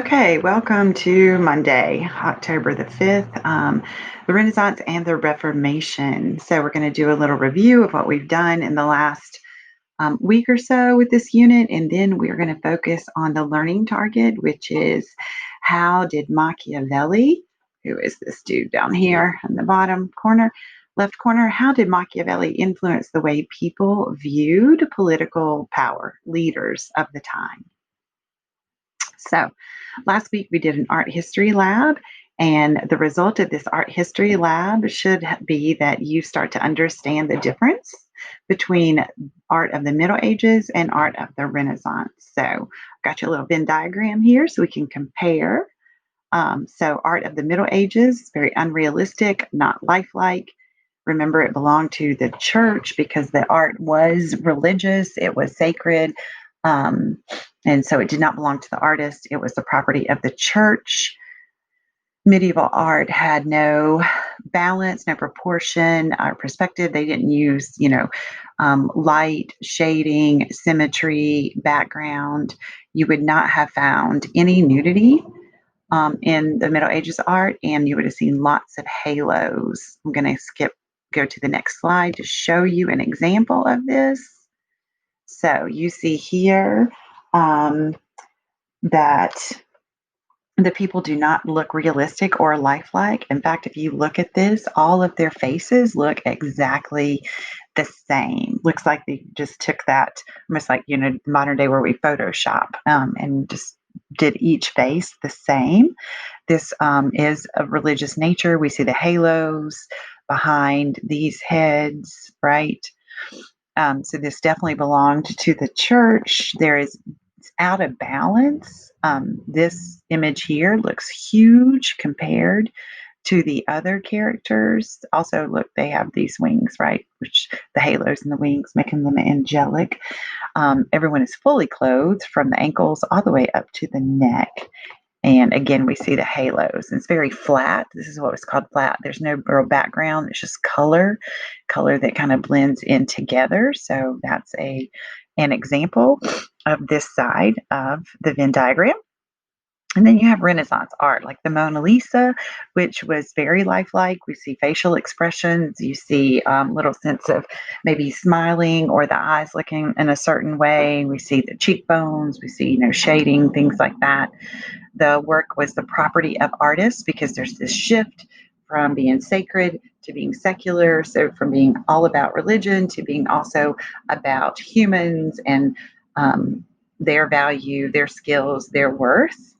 Okay, welcome to Monday, October the 5th, the Renaissance and the Reformation. So, we're going to do a little review of what we've done in the last week or so with this unit, and then we're going to focus on the learning target, which is how did Machiavelli, who is this dude down here in the bottom corner, left corner, how did Machiavelli influence the way people viewed political power, leaders of the time? So, last week we did an art history lab, and the result of this art history lab should be that you start to understand the difference between art of the Middle Ages and art of the Renaissance. So, I've got you a little Venn diagram here so we can compare. So, art of the Middle Ages, very unrealistic, not lifelike. Remember, it belonged to the church because the art was religious, it was sacred. Um, and so it did not belong to the artist, it was the property of the church. Medieval art had no balance, no proportion or perspective. They didn't use, light, shading, symmetry, background. You would not have found any nudity in the Middle Ages art, and you would have seen lots of halos. I'm going to go to the next slide to show you an example of this. So you see here that the people do not look realistic or lifelike. In fact, if you look at this, all of their faces look exactly the same. Looks like they just took that, almost like, modern day where we Photoshop and just did each face the same. This is a religious nature. We see the halos behind these heads, right? So this definitely belonged to the church. It's out of balance. This image here looks huge compared to the other characters. Also, look, they have these wings, right? Which the halos and the wings making them angelic. Everyone is fully clothed from the ankles all the way up to the neck. And again, we see the halos. It's very flat. This is what was called flat. There's no real background. It's just color that kind of blends in together. So that's an example of this side of the Venn diagram. And then you have Renaissance art, like the Mona Lisa, which was very lifelike. We see facial expressions. You see little sense of maybe smiling or the eyes looking in a certain way. We see the cheekbones. We see, shading, things like that. The work was the property of artists because there's this shift from being sacred to being secular. So from being all about religion to being also about humans and their value, their skills, their worth.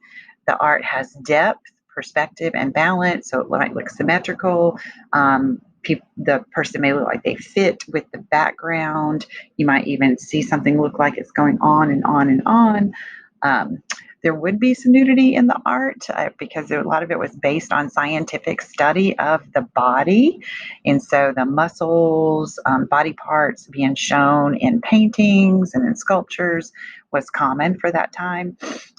The art has depth, perspective, and balance, so it might look symmetrical. The person may look like they fit with the background. You might even see something look like it's going on and on and on. There would be some nudity in the art because a lot of it was based on scientific study of the body. And so the muscles, body parts being shown in paintings and in sculptures was common for that time.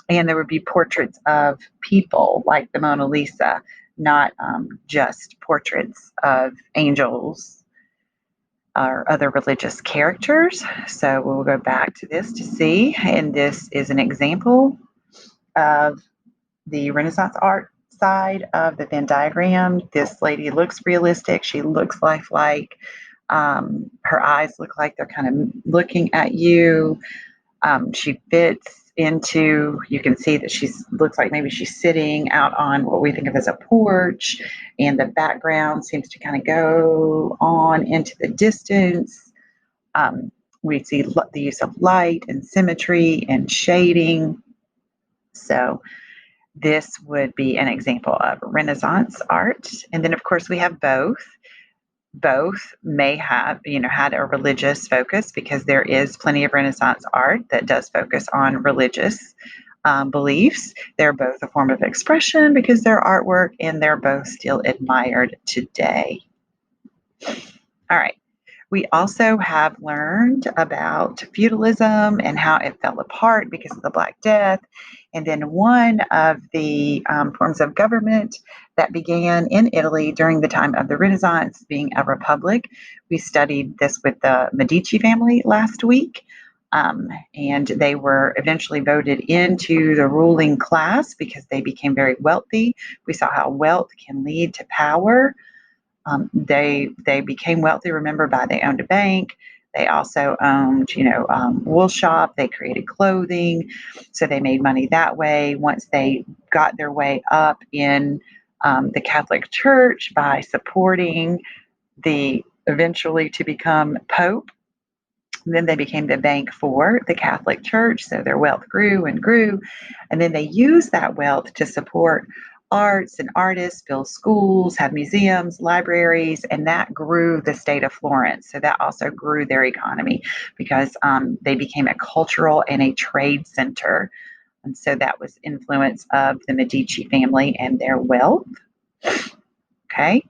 And there would be portraits of people like the Mona Lisa, not just portraits of angels or other religious characters. So we'll go back to this to see. And this is an example of the Renaissance art side of the Venn diagram. This lady looks realistic. She looks lifelike. Her eyes look like they're kind of looking at you. She fits into, you can see that looks like maybe she's sitting out on what we think of as a porch, and the background seems to kind of go on into the distance. We see the use of light and symmetry and shading. So this would be an example of Renaissance art. And then, of course, we have both. Both may have, had a religious focus because there is plenty of Renaissance art that does focus on religious beliefs. They're both a form of expression because they're artwork, and they're both still admired today. All right. We also have learned about feudalism and how it fell apart because of the Black Death. And then one of the forms of government that began in Italy during the time of the Renaissance being a republic. We studied this with the Medici family last week. And they were eventually voted into the ruling class because they became very wealthy. We saw how wealth can lead to power. They became wealthy. Remember, by they owned a bank. They also owned, wool shop. They created clothing, so they made money that way. Once they got their way up in the Catholic Church by supporting the eventually to become Pope, then they became the bank for the Catholic Church. So their wealth grew and grew. And then they used that wealth to support arts and artists, build schools, have museums, libraries, and that grew the state of Florence. So that also grew their economy because they became a cultural and a trade center. And so that was influence of the Medici family and their wealth. Okay.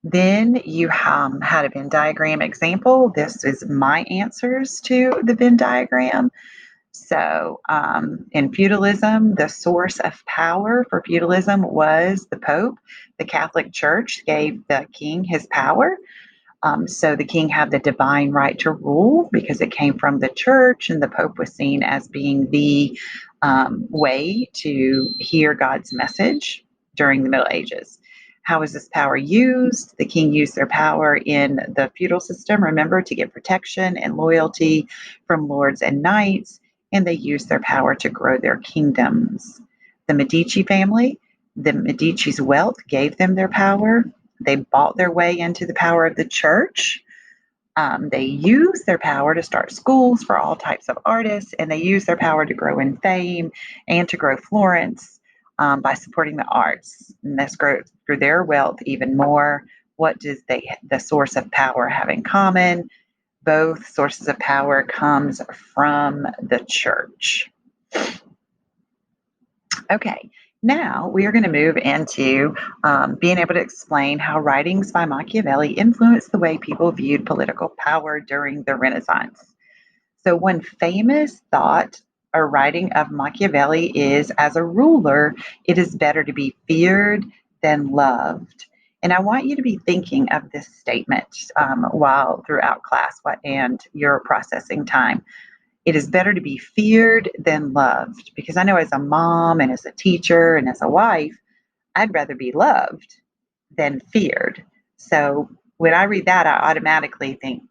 Then you had a Venn diagram example. This is my answers to the Venn diagram. So in feudalism, the source of power for feudalism was the Pope. The Catholic Church gave the king his power. So the king had the divine right to rule because it came from the church, and the Pope was seen as being the way to hear God's message during the Middle Ages. How was this power used? The king used their power in the feudal system, remember, to get protection and loyalty from lords and knights, and they used their power to grow their kingdoms. The Medici family, the Medici's wealth gave them their power. They bought their way into the power of the church. They used their power to start schools for all types of artists, and they used their power to grow in fame and to grow Florence by supporting the arts. And this grew their wealth even more. What does the source of power have in common? Both sources of power comes from the church. Okay, now we are going to move into being able to explain how writings by Machiavelli influenced the way people viewed political power during the Renaissance. So, one famous thought or writing of Machiavelli is, as a ruler, it is better to be feared than loved. And I want you to be thinking of this statement while throughout class and your processing time. It is better to be feared than loved, because I know as a mom and as a teacher and as a wife, I'd rather be loved than feared. So when I read that, I automatically think,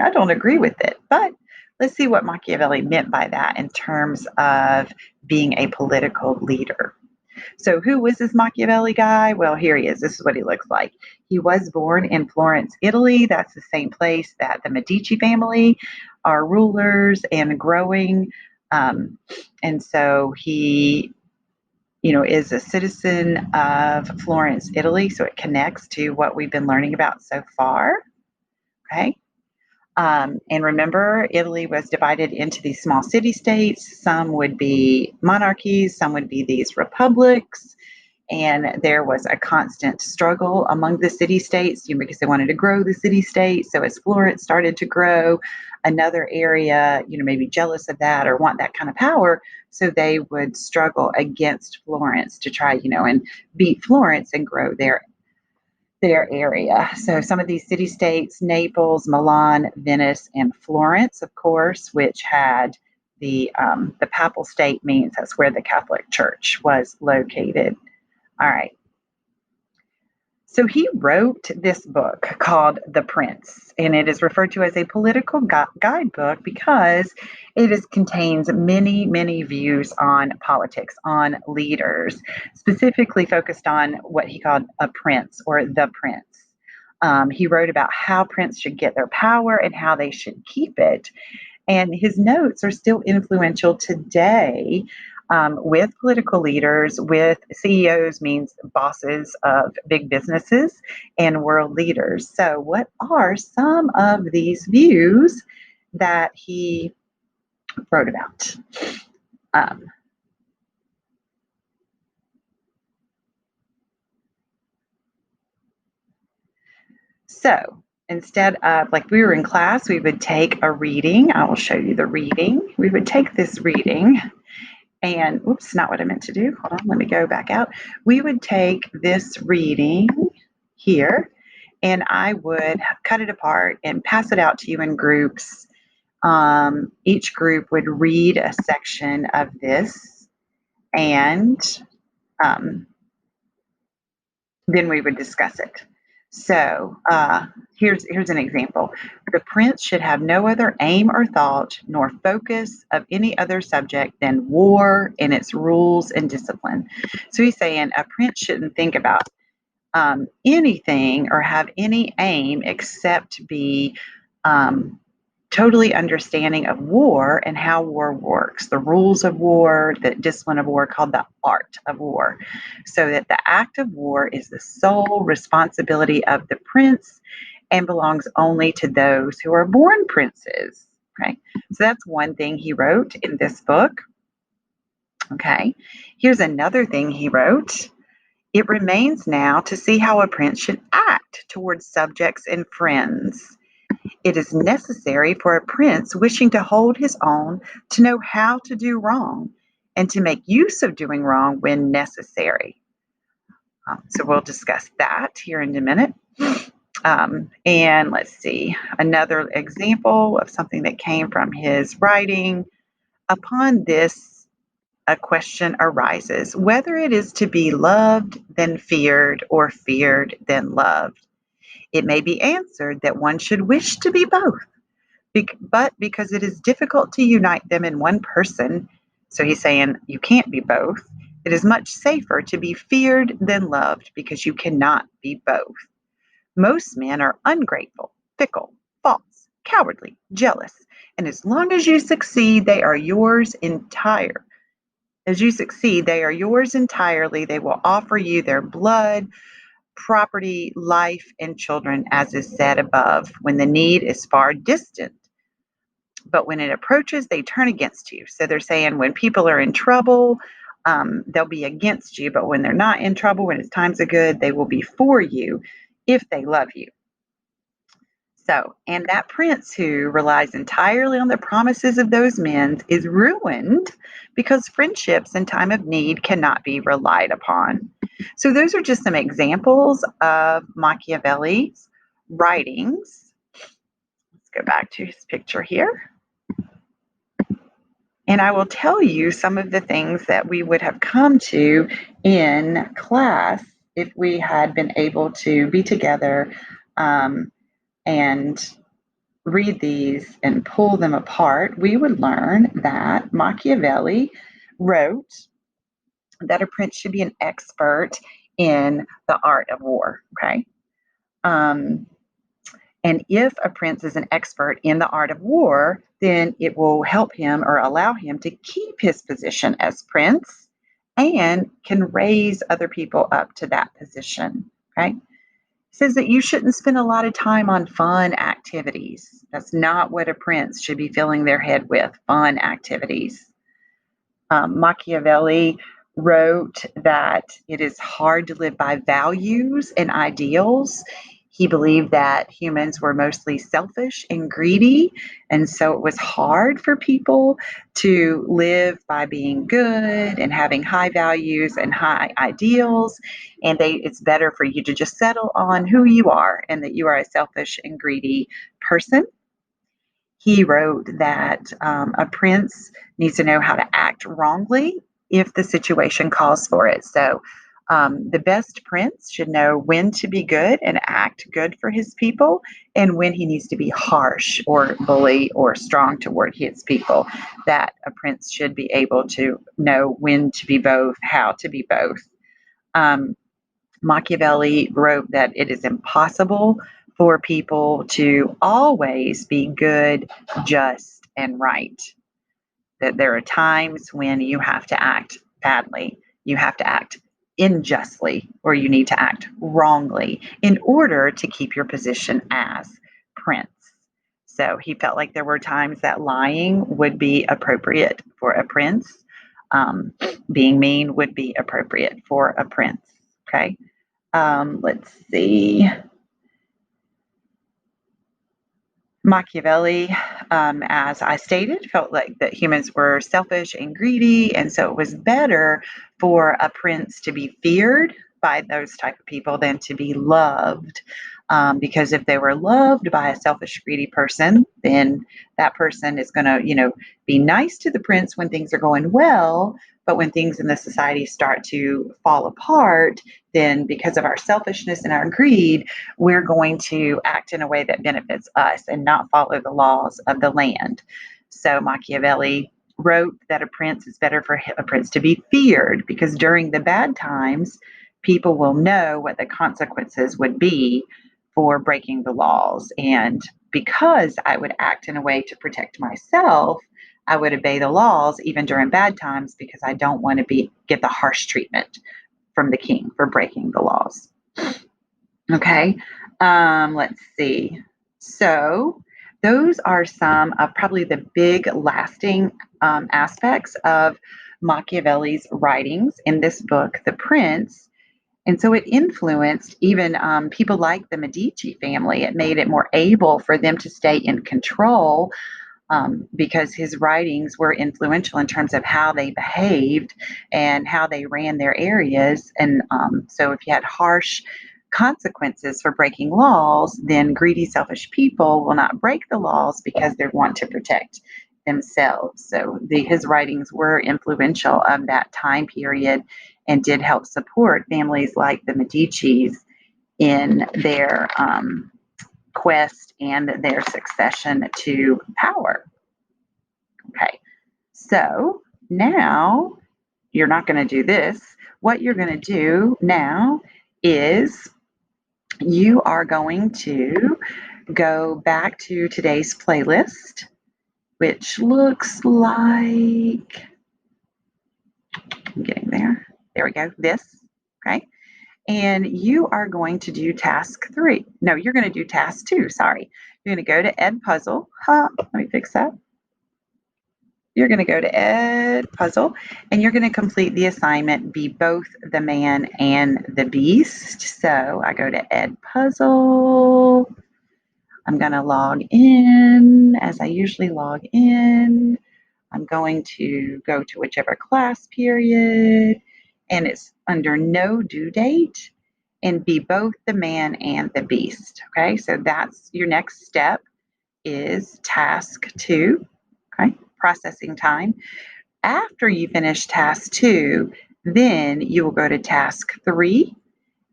I don't agree with it. But let's see what Machiavelli meant by that in terms of being a political leader. So who was this Machiavelli guy? Well, here he is. This is what he looks like. He was born in Florence, Italy. That's the same place that the Medici family are rulers and growing. And so he, is a citizen of Florence, Italy. So it connects to what we've been learning about so far. Okay. And remember, Italy was divided into these small city states. Some would be monarchies, some would be these republics. And there was a constant struggle among the city states because they wanted to grow the city state. So as Florence started to grow, another area, maybe jealous of that or want that kind of power. So they would struggle against Florence to try, and beat Florence and grow their area. So some of these city states, Naples, Milan, Venice, and Florence, of course, which had the papal state, means that's where the Catholic Church was located. All right. So he wrote this book called The Prince, and it is referred to as a political guidebook because contains many, many views on politics, on leaders, specifically focused on what he called a prince or the prince. He wrote about how princes should get their power and how they should keep it. And his notes are still influential today with political leaders, with CEOs, means bosses of big businesses, and world leaders. So, what are some of these views that he wrote about? So, instead of like we were in class, we would take a reading. I will show you the reading. We would take this reading. And oops, not what I meant to do. Hold on, let me go back out. We would take this reading here and I would cut it apart and pass it out to you in groups Each group would read a section of this, and um, then we would discuss it. So here's an example. The prince should have no other aim or thought, nor focus of any other subject than war and its rules and discipline. So he's saying a prince shouldn't think about anything or have any aim except be um, totally understanding of war and how war works, the rules of war, the discipline of war, called the art of war, so that the act of war is the sole responsibility of the prince and belongs only to those who are born princes. Okay, so that's one thing he wrote in this book. Okay, here's another thing he wrote. It remains now to see how a prince should act towards subjects and friends. It is necessary for a prince wishing to hold his own to know how to do wrong and to make use of doing wrong when necessary. So we'll discuss that here in a minute. And let's see, another example of something that came from his writing. Upon this, a question arises whether it is to be loved, then feared, or feared, then loved. It may be answered that one should wish to be both. But because it is difficult to unite them in one person, so he's saying you can't be both, it is much safer to be feared than loved because you cannot be both. Most men are ungrateful, fickle, false, cowardly, jealous, and as long as you succeed, they are yours entire. As you succeed, they are yours entirely. They will offer you their blood, property, life, and children, as is said above, when the need is far distant. But when it approaches, they turn against you. So they're saying when people are in trouble, they'll be against you. But when they're not in trouble, when it's times of good, they will be for you if they love you. So, and that prince who relies entirely on the promises of those men is ruined because friendships in time of need cannot be relied upon. So, those are just some examples of Machiavelli's writings. Let's go back to his picture here. And I will tell you some of the things that we would have come to in class if we had been able to be together and read these and pull them apart. We would learn that Machiavelli wrote that a prince should be an expert in the art of war. Okay. And if a prince is an expert in the art of war, then it will help him or allow him to keep his position as prince and can raise other people up to that position. Okay. It says that you shouldn't spend a lot of time on fun activities. That's not what a prince should be filling their head with, fun activities. Machiavelli wrote that it is hard to live by values and ideals. He believed that humans were mostly selfish and greedy, and so it was hard for people to live by being good and having high values and high ideals. And it's better for you to just settle on who you are and that you are a selfish and greedy person. He wrote that a prince needs to know how to act wrongly if the situation calls for it. So, the best prince should know when to be good and act good for his people and when he needs to be harsh or bully or strong toward his people. That a prince should be able to know when to be both, how to be both. Machiavelli wrote that it is impossible for people to always be good, just, and right. That there are times when you have to act badly, you have to act unjustly, or you need to act wrongly in order to keep your position as prince. So he felt like there were times that lying would be appropriate for a prince. Being mean would be appropriate for a prince. Okay. Let's see. Machiavelli, as I stated, felt like that humans were selfish and greedy, and so it was better for a prince to be feared by those type of people than to be loved Because if they were loved by a selfish, greedy person, then that person is going to, be nice to the prince when things are going well. But when things in the society start to fall apart, then because of our selfishness and our greed, we're going to act in a way that benefits us and not follow the laws of the land. So Machiavelli wrote that a prince is better for a prince to be feared because during the bad times, people will know what the consequences would be for breaking the laws. And because I would act in a way to protect myself, I would obey the laws even during bad times because I don't want to get the harsh treatment from the king for breaking the laws. Okay, let's see. So those are some of probably the big lasting aspects of Machiavelli's writings in this book, The Prince. And so it influenced even people like the Medici family. It made it more able for them to stay in control because his writings were influential in terms of how they behaved and how they ran their areas. And so if you had harsh consequences for breaking laws, then greedy, selfish people will not break the laws because they want to protect themselves. So his writings were influential of that time period and did help support families like the Medicis in their quest and their succession to power. Okay, so now you're not going to do this. What you're going to do now is you are going to go back to today's playlist, which looks like, I'm getting there. There we go. This, okay. And you are going to do task 3. No, you're going to do task 2. Sorry. You're going to go to Ed Puzzle. Let me fix that. You're going to go to Ed Puzzle and you're going to complete the assignment, Be Both the Man and the Beast. So I go to Ed Puzzle. I'm going to log in as I usually log in. I'm going to go to whichever class period, and it's under no due date and Be Both the Man and the Beast. Okay, so that's your next step is task 2. Okay, processing time. After you finish task 2, then you will go to task 3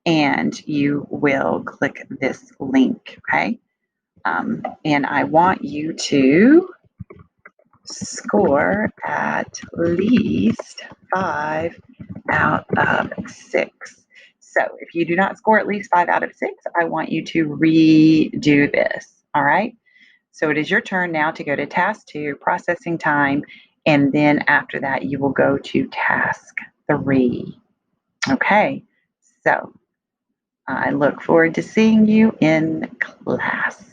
and you will click this link. Okay, and I want you to score at least 5 out of 6. So if you do not score at least 5 out of 6, I want you to redo this. All right. So it is your turn now to go to task 2, processing time, and then after that, you will go to task 3. Okay. So I look forward to seeing you in class.